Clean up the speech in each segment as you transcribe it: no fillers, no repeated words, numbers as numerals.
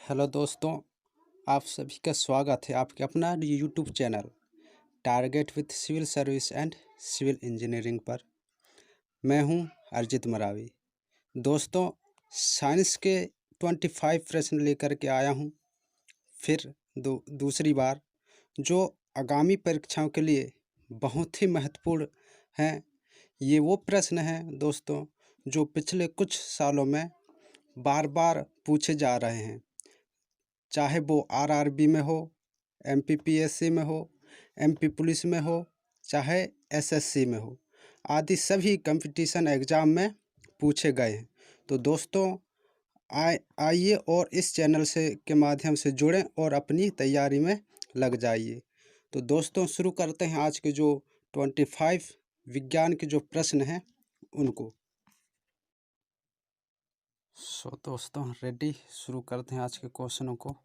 Hello दोस्तों, आप सभी का स्वागत है आपके अपना YouTube channel target with civil service and civil engineering पर। मैं हूं अर्जित मरावी। दोस्तों, साइंस के 25 प्रश्न लेकर के आया हूं फिर दूसरी बार, जो आगामी परीक्षाओं के लिए बहुत ही महत्वपूर्ण हैं। ये वो प्रश्न हैं दोस्तों, जो पिछले कुछ सालों में बार बार पूछे जा रहे हैं, चाहे वो आरआरबी में हो, एमपीपीएससी में हो, एमपी पुलिस में हो, चाहे एसएससी में हो, आदि सभी कंपटीशन एग्ज़ाम में पूछे गए हैं। तो दोस्तों, आइए और इस चैनल से के माध्यम से जुड़ें और अपनी तैयारी में लग जाइए। तो दोस्तों, शुरू करते हैं आज के जो 25 विज्ञान के जो प्रश्न हैं उनको। दोस्तों, रेडी, शुरू करते हैं आज के क्वेश्चनों को।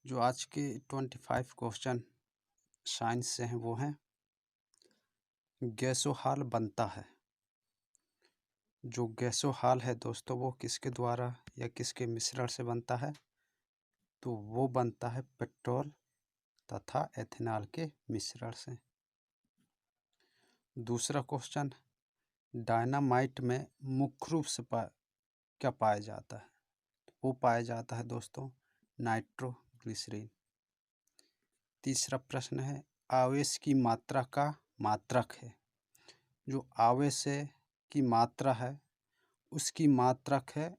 जो आज के 25 क्वेश्चन साइंस से हैं वो हैं, गैसोहाल बनता है। जो गैसोहाल है दोस्तों, वो किसके द्वारा या किसके मिश्रण से बनता है? तो वो बनता है पेट्रोल तथा एथेनॉल के मिश्रण से। दूसरा क्वेश्चन, डायनामाइट में मुख्य रूप से क्या पाया जाता है? वो पाया जाता है दोस्तों नाइट्रोग्लिसरीन। तीसरा प्रश्न है, आवेश की मात्रा का मात्रक है। जो आवेश की मात्रा है उसकी मात्रक है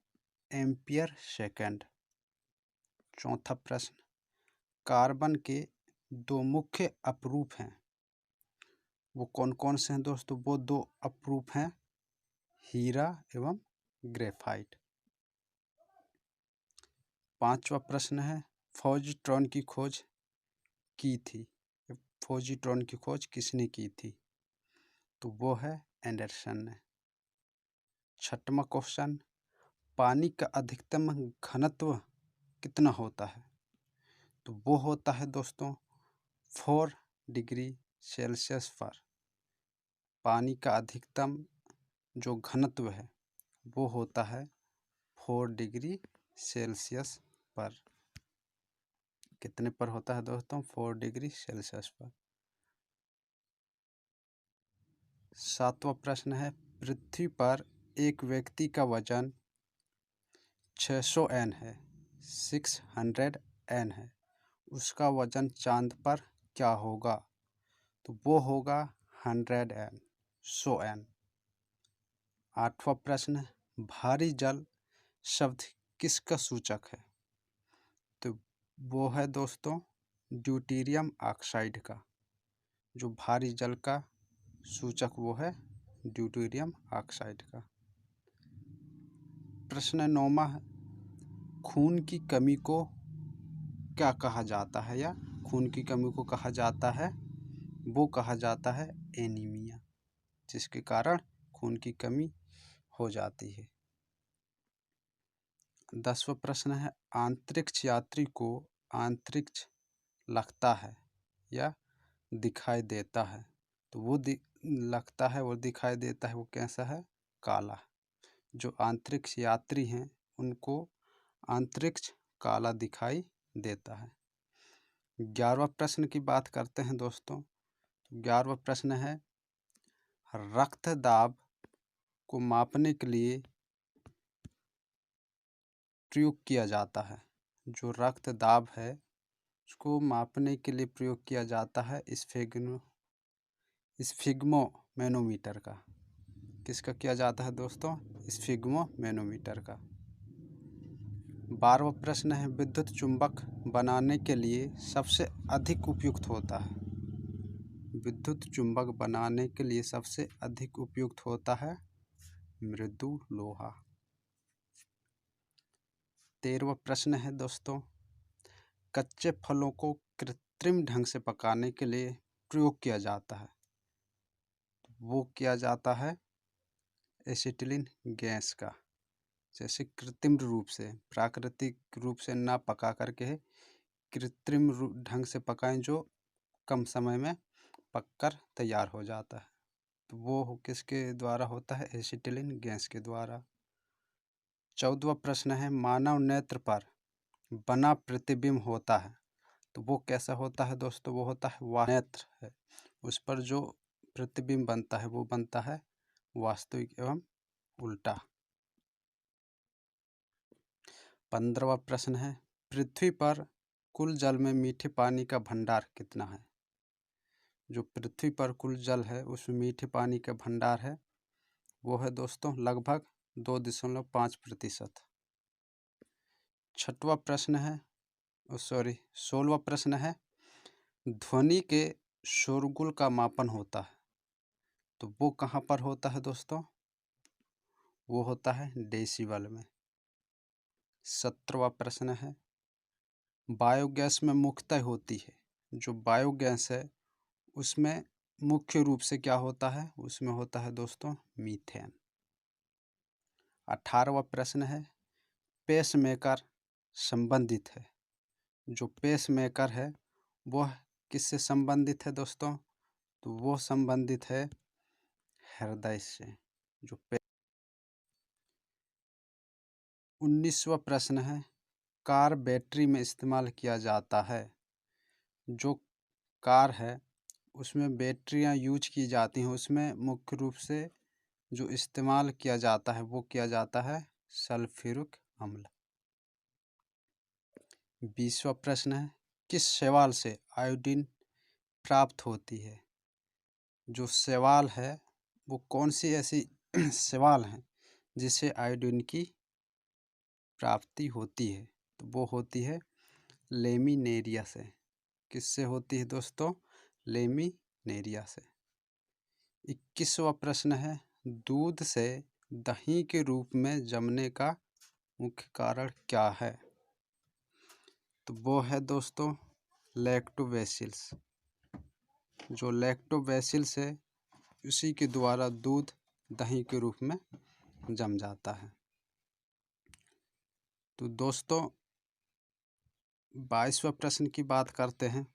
एम्पियर सेकंड। चौथा प्रश्न, कार्बन के दो मुख्य अपरूप हैं। वो कौन कौन से हैं दोस्तों? वो दो अपरूप हैं, हीरा एवं ग्रेफाइट। पांचवा प्रश्न है, पॉजिट्रॉन की खोज की थी। पॉजिट्रॉन की खोज किसने की थी? तो वो है एंडरसन ने। छठवां क्वेश्चन, पानी का अधिकतम घनत्व कितना होता है? तो वो होता है दोस्तों 4 डिग्री सेल्सियस पर। पानी का अधिकतम जो घनत्व है वो होता है 4 डिग्री सेल्सियस पर। कितने पर होता है दोस्तों? 4 डिग्री सेल्सियस पर। सातवां प्रश्न है, पृथ्वी पर एक व्यक्ति का वजन 600 एन है, 600 एन है। उसका वजन चांद पर क्या होगा? तो वो होगा 100 एन, 100 एन। आठवां प्रश्न, भारी जल शब्द किसका सूचक है? तो वो है दोस्तों ड्यूटेरियम ऑक्साइड का। जो भारी जल का सूचक वो है ड्यूटेरियम ऑक्साइड का। प्रश्न 9वां, खून की कमी को क्या कहा जाता है या खून की कमी को कहा जाता है? वो कहा जाता है एनीमिया, जिसके कारण खून की कमी हो जाती है। 10वां प्रश्न है, अंतरिक्ष यात्री को अंतरिक्ष लगता है या दिखाई देता है? तो वो लगता है और दिखाई देता है, वो कैसा है? काला। जो अंतरिक्ष यात्री हैं उनको अंतरिक्ष काला दिखाई देता है। 11वां प्रश्न की बात करते हैं दोस्तों। 11वां प्रश्न है, रक्त दाब को मापने के लिए प्रयोग किया जाता है। जो रक्त दाब है उसको मापने के लिए प्रयोग किया जाता है स्फिग्मोमैनोमीटर का। किसका किया जाता है दोस्तों? स्फिग्मोमैनोमीटर का। 12वां प्रश्न है, विद्युत चुंबक बनाने के लिए सबसे अधिक उपयुक्त होता है। विद्युत चुंबक बनाने के लिए सबसे अधिक उपयुक्त होता है मृदु लोहा। 13वां प्रश्न है दोस्तों, कच्चे फलों को कृत्रिम ढंग से पकाने के लिए प्रयोग किया जाता है। वो किया जाता है एसिटिलीन गैस का। जैसे कृत्रिम रूप से, प्राकृतिक रूप से ना पका करके कृत्रिम ढंग से पकाएं, जो कम समय में पककर तैयार हो जाता है। तो वो किसके द्वारा होता है? एसिटिलीन गैस के द्वारा। 14वां प्रश्न है, मानव नेत्र पर बना प्रतिबिंब होता है, तो वो कैसा होता है दोस्तों? वो होता है नेत्र है, उस पर जो प्रतिबिंब बनता है वो बनता है वास्तविक एवं उल्टा। 15वां प्रश्न है, पृथ्वी पर कुल जल में मीठे पानी का भंडार कितना है? जो पृथ्वी पर कुल जल है उसमें मीठे पानी का भंडार है वो है दोस्तों लगभग 2.5%। 6वां प्रश्न है, 16वां प्रश्न है, ध्वनि के शोरगुल का मापन होता है, तो वो कहाँ पर होता है दोस्तों? वो होता है डेसिबल में। 17वां प्रश्न है, बायोगैस में मुख्यतः होती है, जो बायोगैस है उसमें मुख्य रूप से क्या होता है? उसमें होता है दोस्तों मीथेन। 18वां प्रश्न है, पेसमेकर संबंधित है, जो पेसमेकर है वह किससे संबंधित है दोस्तों? तो वो संबंधित है हृदय से। जो 19वां प्रश्न है, कार बैटरी में इस्तेमाल किया जाता है, जो कार है उसमें बैटरियां यूज की जाती हैं, उसमें मुख्य रूप से जो इस्तेमाल किया जाता है वो किया जाता है सल्फ्यूरिक अम्ल। 20वां प्रश्न है, किस शैवाल से आयोडीन प्राप्त होती है? जो शैवाल है वो कौन सी ऐसी शैवाल है जिससे आयोडीन की प्राप्ति होती है? तो वो होती है लेमिनेरिया से। किससे होती है दोस्तों? लेमिनेरिया से। 21वां प्रश्न है, दूध से दही के रूप में जमने का मुख्य कारण क्या है? तो वो है दोस्तों लैक्टोबैसिलस। जो लैक्टोबैसिलस है उसी के द्वारा दूध दही के रूप में जम जाता है। तो दोस्तों 22वां प्रश्न की बात करते हैं।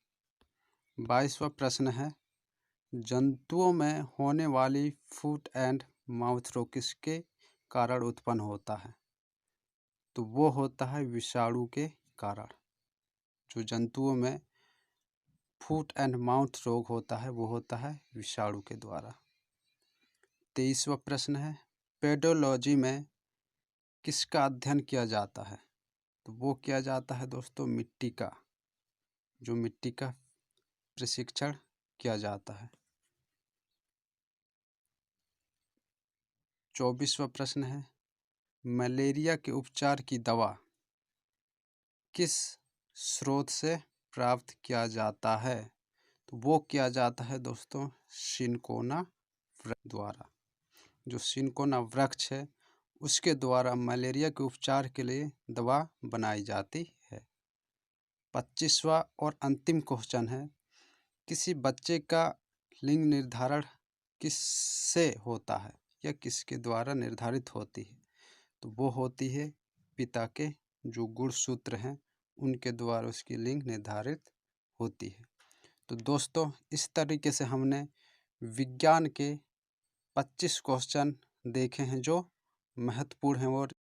22वां प्रश्न है, जंतुओं में होने वाली फुट एंड माउथ रोग किसके कारण उत्पन्न होता है? तो वो होता है विषाणु के कारण। जो जंतुओं में फुट एंड माउथ रोग होता है वो होता है विषाणु के द्वारा। 23वां प्रश्न है, पेडोलॉजी में किसका अध्ययन किया जाता है? तो वो किया जाता है दोस्तों मिट्टी का। जो मिट्टी का प्रशिक्षण किया जाता है। 24वां प्रश्न है, मलेरिया के उपचार की दवा किस स्रोत से प्राप्त किया जाता है? तो वो किया जाता है दोस्तों सिनकोना वृक्ष द्वारा। जो सिनकोना वृक्ष है उसके द्वारा मलेरिया के उपचार के लिए दवा बनाई जाती है। 25वां और अंतिम क्वेश्चन है, किसी बच्चे का लिंग निर्धारण किससे होता है या किसके द्वारा निर्धारित होती है? तो वो होती है पिता के जो गुणसूत्र हैं उनके द्वारा उसकी लिंग निर्धारित होती है। तो दोस्तों इस तरीके से हमने विज्ञान के 25 क्वेश्चन देखे हैं जो महत्वपूर्ण हैं और